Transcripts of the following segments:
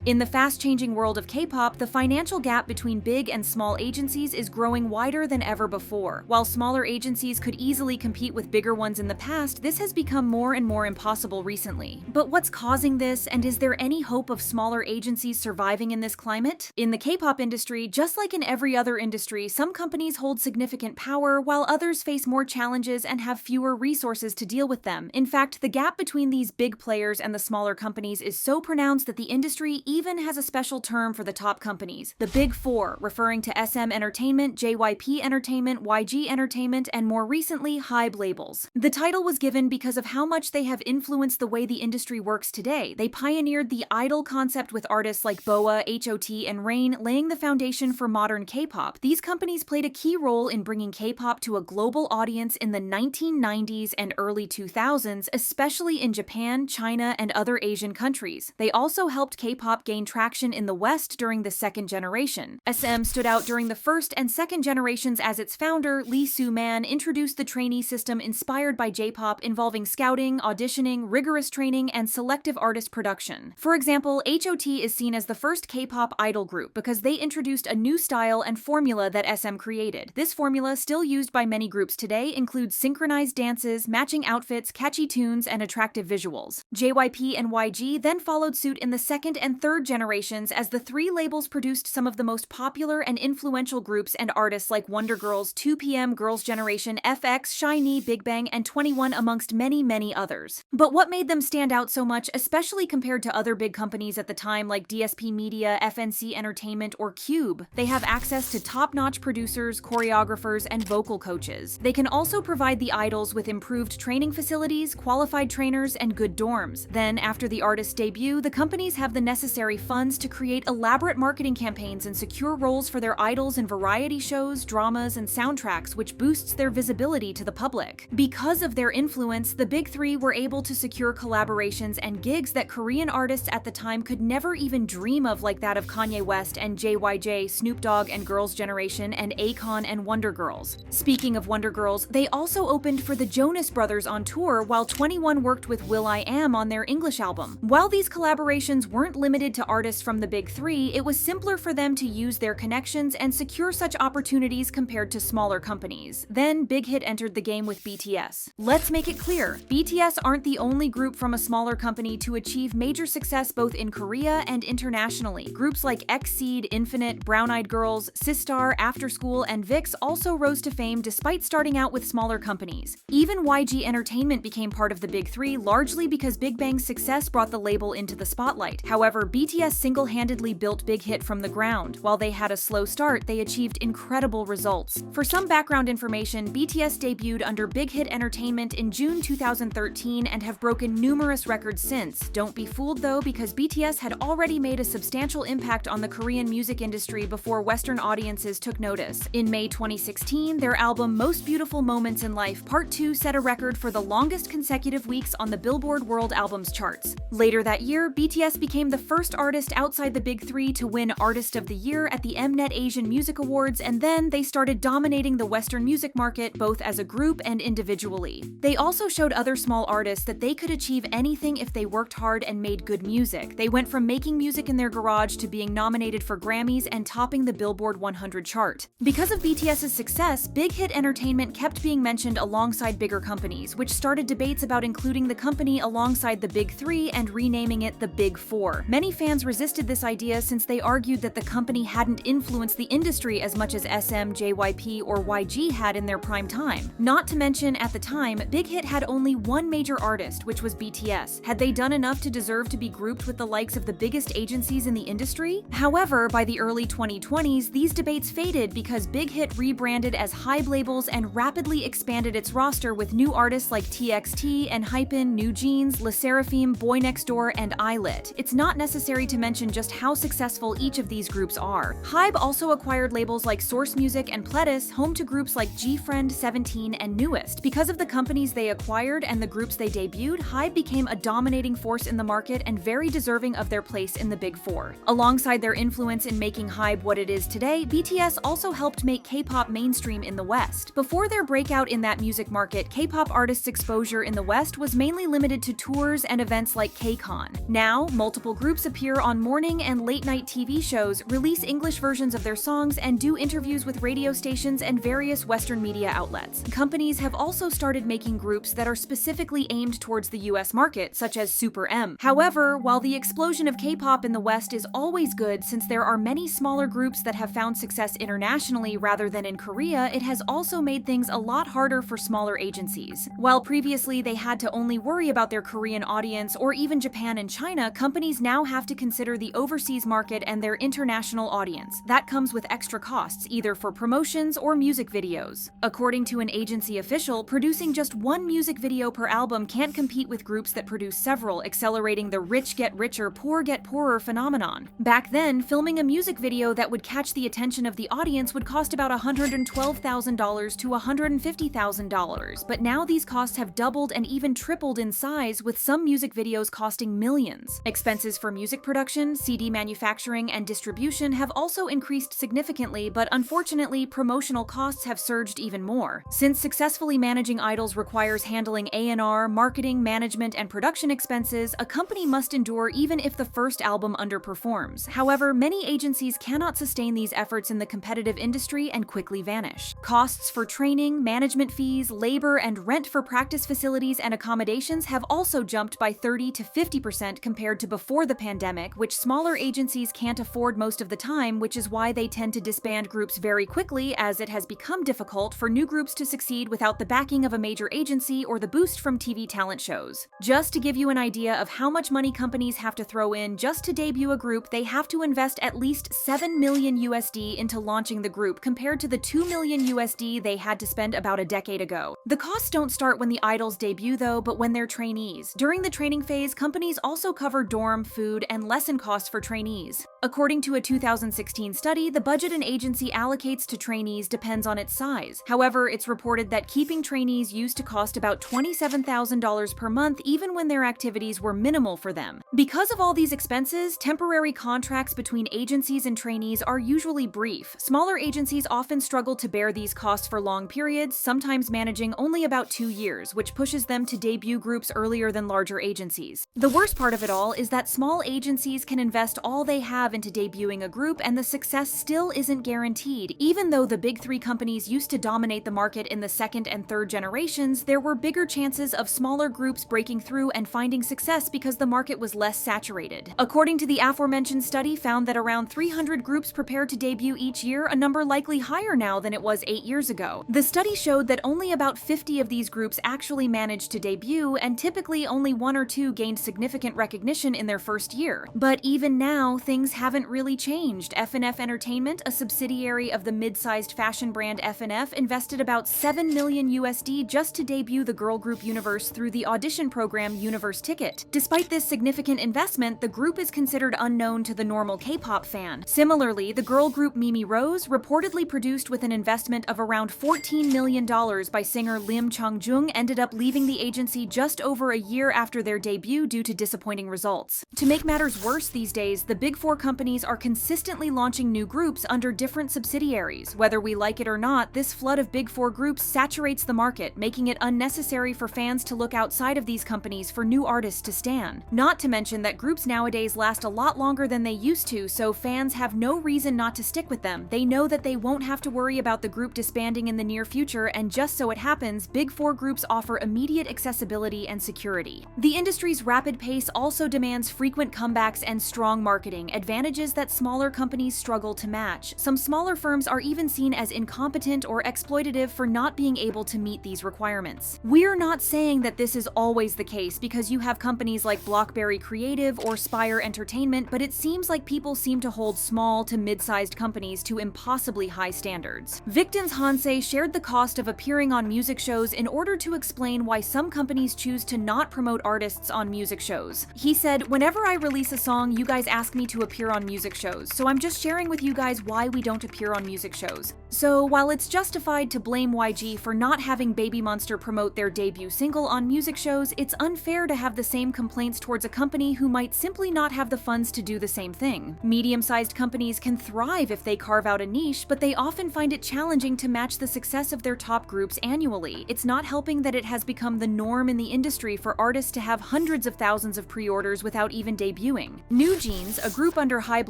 In the fast-changing world of K-pop, the financial gap between big and small agencies is growing wider than ever before. While smaller agencies could easily compete with bigger ones in the past, this has become more and more impossible recently. But what's causing this, and is there any hope of smaller agencies surviving in this climate? In the K-pop industry, just like in every other industry, some companies hold significant power, while others face more challenges and have fewer resources to deal with them. In fact, the gap between these big players and the smaller companies is so pronounced that the industry even has a special term for the top companies, the Big Four, referring to SM Entertainment, JYP Entertainment, YG Entertainment, and more recently, HYBE labels. The title was given because of how much they have influenced the way the industry works today. They pioneered the idol concept with artists like BoA, HOT, and Rain, laying the foundation for modern K-pop. These companies played a key role in bringing K-pop to a global audience in the 1990s and early 2000s, especially in Japan, China, and other Asian countries. They also helped K-pop gain traction in the West during the second generation. SM stood out during the first and second generations as its founder, Lee Soo-man, introduced the trainee system inspired by J-pop, involving scouting, auditioning, rigorous training, and selective artist production. For example, HOT is seen as the first K-pop idol group because they introduced a new style and formula that SM created. This formula, still used by many groups today, includes synchronized dances, matching outfits, catchy tunes, and attractive visuals. JYP and YG then followed suit in the second and third generations as the three labels produced some of the most popular and influential groups and artists like Wonder Girls, 2PM, Girls' Generation, FX, SHINee, Big Bang, and 21, amongst many, many others. But what made them stand out so much, especially compared to other big companies at the time like DSP Media, FNC Entertainment, or Cube? They have access to top-notch producers, choreographers, and vocal coaches. They can also provide the idols with improved training facilities, qualified trainers, and good dorms. Then, after the artist's debut, the companies have the necessary funds to create elaborate marketing campaigns and secure roles for their idols in variety shows, dramas, and soundtracks, which boosts their visibility to the public. Because of their influence, the Big Three were able to secure collaborations and gigs that Korean artists at the time could never even dream of, like that of Kanye West and JYJ, Snoop Dogg and Girls' Generation, and Akon and Wonder Girls. Speaking of Wonder Girls, they also opened for the Jonas Brothers on tour, while 21 worked with will.i.am on their English album. While these collaborations weren't limited to artists from the Big Three, it was simpler for them to use their connections and secure such opportunities compared to smaller companies. Then Big Hit entered the game with BTS. Let's make it clear, BTS aren't the only group from a smaller company to achieve major success both in Korea and internationally. Groups like Exceed, Infinite, Brown Eyed Girls, Sistar, After School, and VIX also rose to fame despite starting out with smaller companies. Even YG Entertainment became part of the Big Three largely because Big Bang's success brought the label into the spotlight. However, BTS single-handedly built Big Hit from the ground. While they had a slow start, they achieved incredible results. For some background information, BTS debuted under Big Hit Entertainment in June 2013 and have broken numerous records since. Don't be fooled though, because BTS had already made a substantial impact on the Korean music industry before Western audiences took notice. In May 2016, their album Most Beautiful Moments in Life Part 2 set a record for the longest consecutive weeks on the Billboard World Albums charts. Later that year, BTS became the first artist outside the Big Three to win Artist of the Year at the Mnet Asian Music Awards, and then they started dominating the Western music market both as a group and individually. They also showed other small artists that they could achieve anything if they worked hard and made good music. They went from making music in their garage to being nominated for Grammys and topping the Billboard 100 chart. Because of BTS's success, Big Hit Entertainment kept being mentioned alongside bigger companies, which started debates about including the company alongside the Big Three and renaming it the Big Four. Many fans resisted this idea since they argued that the company hadn't influenced the industry as much as SM, JYP, or YG had in their prime time. Not to mention, at the time, Big Hit had only one major artist, which was BTS. Had they done enough to deserve to be grouped with the likes of the biggest agencies in the industry? However, by the early 2020s, these debates faded because Big Hit rebranded as HYBE labels and rapidly expanded its roster with new artists like TXT, ENHYPEN, New Jeans, LE SSERAFIM, Boy Next Door, and ILIT. It's not necessary to mention just how successful each of these groups are. HYBE also acquired labels like Source Music and Pledis, home to groups like G-Friend, 17, and Newest. Because of the companies they acquired and the groups they debuted, HYBE became a dominating force in the market and very deserving of their place in the Big Four. Alongside their influence in making HYBE what it is today, BTS also helped make K-pop mainstream in the West. Before their breakout in that music market, K-pop artists' exposure in the West was mainly limited to tours and events like KCON. Now, multiple groups appear on morning and late-night TV shows, release English versions of their songs, and do interviews with radio stations and various Western media outlets. Companies have also started making groups that are specifically aimed towards the US market, such as Super M. However, while the explosion of K-pop in the West is always good since there are many smaller groups that have found success internationally rather than in Korea, it has also made things a lot harder for smaller agencies. While previously they had to only worry about their Korean audience or even Japan and China, companies now have to consider the overseas market and their international audience. That comes with extra costs, either for promotions or music videos. According to an agency official, producing just one music video per album can't compete with groups that produce several, accelerating the rich get richer, poor get poorer phenomenon. Back then, filming a music video that would catch the attention of the audience would cost about $112,000 to $150,000, but now these costs have doubled and even tripled in size, with some music videos costing millions. Expenses for music production, CD manufacturing, and distribution have also increased significantly, but unfortunately, promotional costs have surged even more. Since successfully managing idols requires handling A&R, marketing, management, and production expenses, a company must endure even if the first album underperforms. However, many agencies cannot sustain these efforts in the competitive industry and quickly vanish. Costs for training, management fees, labor, and rent for practice facilities and accommodations have also jumped by 30 to 50% compared to before the pandemic, which smaller agencies can't afford most of the time, which is why they tend to disband groups very quickly, as it has become difficult for new groups to succeed without the backing of a major agency or the boost from TV talent shows. Just to give you an idea of how much money companies have to throw in just to debut a group, they have to invest at least 7 million USD into launching the group, compared to the 2 million USD they had to spend about a decade ago. The costs don't start when the idols debut though, but when they're trainees. During the training phase, companies also cover dorm, food, and lesson costs for trainees. According to a 2016 study, the budget an agency allocates to trainees depends on its size. However, it's reported that keeping trainees used to cost about $27,000 per month even when their activities were minimal for them. Because of all these expenses, temporary contracts between agencies and trainees are usually brief. Smaller agencies often struggle to bear these costs for long periods, sometimes managing only about 2 years, which pushes them to debut groups earlier than larger agencies. The worst part of it all is that small agencies can invest all they have into debuting a group and the success still isn't guaranteed. Even though the big three companies used to dominate the market in the second and third generations, there were bigger chances of smaller groups breaking through and finding success because the market was less saturated. According to the aforementioned study, found that around 300 groups prepared to debut each year, a number likely higher now than it was 8 years ago. The study showed that only about 50 of these groups actually managed to debut, and typically only 1 or 2 gained significant recognition in their first year. But even now, things haven't really changed. F&F Entertainment, a subsidiary of the mid-sized fashion brand F&F, invested about 7 million USD just to debut the girl group Universe through the audition program Universe Ticket. Despite this significant investment, the group is considered unknown to the normal K-pop fan. Similarly, the girl group Mimi Rose, reportedly produced with an investment of around $14 million by singer Lim Chong-jung, ended up leaving the agency just over a year after their debut due to disappointing results. To make matters worse these days, the big four companies are consistently launching new groups under different subsidiaries. Whether we like it or not, this flood of big four groups saturates the market, making it unnecessary for fans to look outside of these companies for new artists to stan. Not to mention that groups nowadays last a lot longer than they used to, so fans have no reason not to stick with them. They know that they won't have to worry about the group disbanding in the near future, and just so it happens, big four groups offer immediate accessibility and security. The industry's rapid pace also demands frequent comebacks and strong marketing, advantages that smaller companies struggle to match. Some smaller firms are even seen as incompetent or exploitative for not being able to meet these requirements. We're not saying that this is always the case, because you have companies like Blockberry Creative or Spire Entertainment, but it seems like people seem to hold small to mid-sized companies to impossibly high standards. Victons Hansei shared the cost of appearing on music shows in order to explain why some companies choose to not promote artists on music shows. He said, "Whenever I release a song, you guys ask me to appear on music shows, so I'm just sharing with you guys why we don't appear on music shows. So while it's justified to blame YG for not having Baby Monster promote their debut single on music shows, it's unfair to have the same complaints towards a company who might simply not have the funds to do the same thing. Medium-sized companies can thrive if they carve out a niche, but they often find it challenging to match the success of their top groups annually. It's not helping that it has become the norm in the industry for artists to have hundreds of thousands of pre-orders without even debuting debuting. New Jeans, a group under Hybe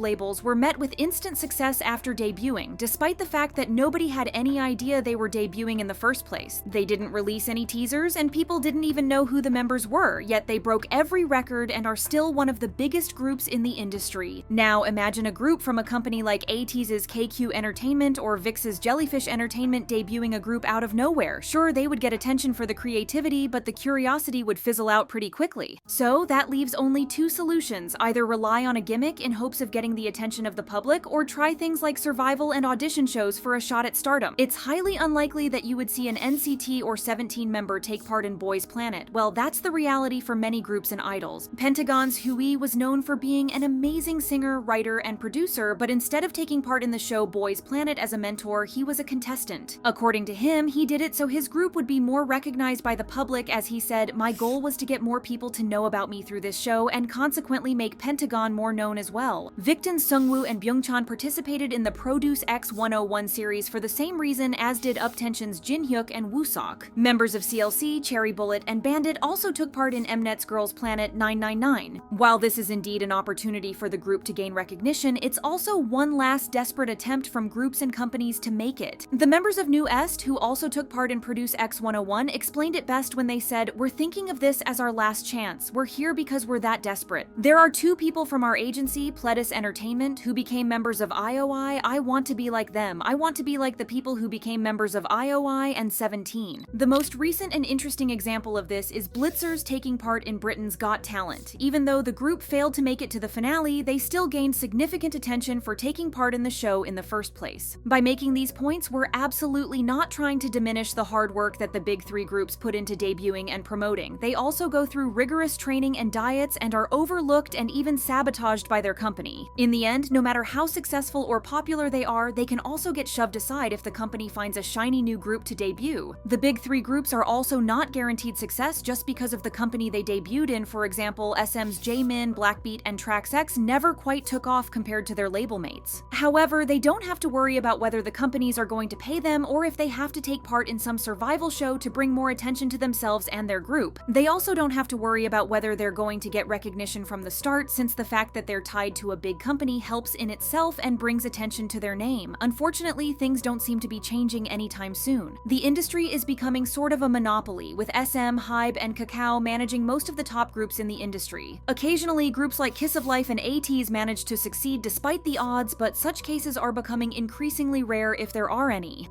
labels, were met with instant success after debuting, despite the fact that nobody had any idea they were debuting in the first place. They didn't release any teasers, and people didn't even know who the members were, yet they broke every record and are still one of the biggest groups in the industry. Now, imagine a group from a company like ATEEZ's KQ Entertainment or VIX's Jellyfish Entertainment debuting a group out of nowhere. Sure, they would get attention for the creativity, but the curiosity would fizzle out pretty quickly. So that leaves only two solutions: either rely on a gimmick in hopes of getting the attention of the public, or try things like survival and audition shows for a shot at stardom. It's highly unlikely that you would see an NCT or 17 member take part in Boys Planet. Well, that's the reality for many groups and idols. Pentagon's Hui was known for being an amazing singer, writer, and producer, but instead of taking part in the show Boys Planet as a mentor, he was a contestant. According to him, he did it so his group would be more recognized by the public. As he said, "My goal was to get more people to know about me through this show and consequently make Pentagon more known as well." Victon, Sungwoo, and Byungchan participated in the Produce X 101 series for the same reason as did Uptension's Jinhyuk and Wooseok. Members of CLC, Cherry Bullet, and Bandit also took part in Mnet's Girls Planet 999. While this is indeed an opportunity for the group to gain recognition, it's also one last desperate attempt from groups and companies to make it. The members of New Est, who also took part in Produce X 101, explained it best when they said, "We're thinking of this as our last chance. We're here because we're that desperate. There are two people from our agency, Pledis Entertainment, who became members of IOI. I want to be like them. I want to be like the people who became members of IOI and 17. The most recent and interesting example of this is Blitzers taking part in Britain's Got Talent. Even though the group failed to make it to the finale, they still gained significant attention for taking part in the show in the first place. By making these points, we're absolutely not trying to diminish the hard work that the big three groups put into debuting and promoting. They also go through rigorous training and diets and are overlooked and even sabotaged by their company. In the end, no matter how successful or popular they are, they can also get shoved aside if the company finds a shiny new group to debut. The big three groups are also not guaranteed success just because of the company they debuted in. For example, SM's Jaemin, Blackbeat, and TraxX never quite took off compared to their label mates. However, they don't have to worry about whether the companies are going to pay them or if they have to take part in some survival show to bring more attention to themselves and their group. They also don't have to worry about whether they're going to get recognition from the start, since the fact that they're tied to a big company helps in itself and brings attention to their name. Unfortunately, things don't seem to be changing anytime soon. The industry is becoming sort of a monopoly, with SM, Hybe, and Kakao managing most of the top groups in the industry. Occasionally, groups like Kiss of Life and ATEEZ manage to succeed despite the odds, but such cases are becoming increasingly rare if there are any.